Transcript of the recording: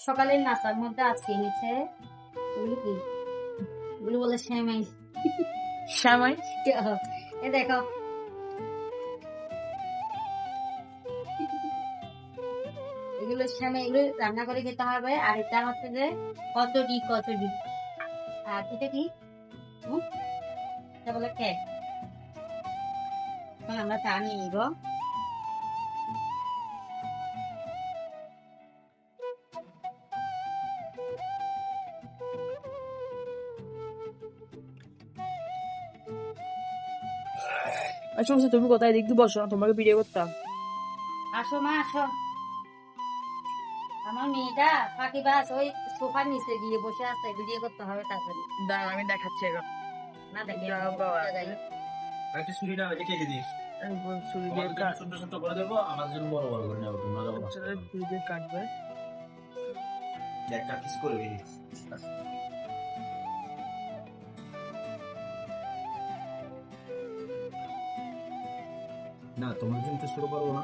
সকালের নাস্তার মধ্যে আছে নিচে এগুলো কি এগুলো বলে সেমাই। শ্যামাই এ দেখো এগুলো সেমাই, এগুলো রান্না করে খেতে হবে। আর এটা হচ্ছে যে কচুরি কচুরি। আর এটা কি এটা বলে কেক। এখন আমরা চা নিয়ে নিব। আচ্ছা বলছি, তুমি কোথায় দেখতে বসো না, তোমাকে ভিডিও করতাম। আসো মা আসো। আমার মেয়েটা ফাঁকিবাজ ওই সোফার নিচে গিয়ে বসে আছে, ভিডিও করতে হবে তাড়াতাড়ি। দাঁড়াও, আমি দেখাচ্ছি এখন। না দেখে দাঁড়াও বাবা, একটা ছুরিটা রেখে দিস। ছুরি দিয়ে তোমাদের জন্য ছোট ছোট করে দেবো, আমাদের জন্য বড় বড় করে নেবো। তোমরা যাবো না। ছুরি দিয়ে কাটবে। একটা পিস করে দিস। না, তোমার জন্য তো ছোট করবো না।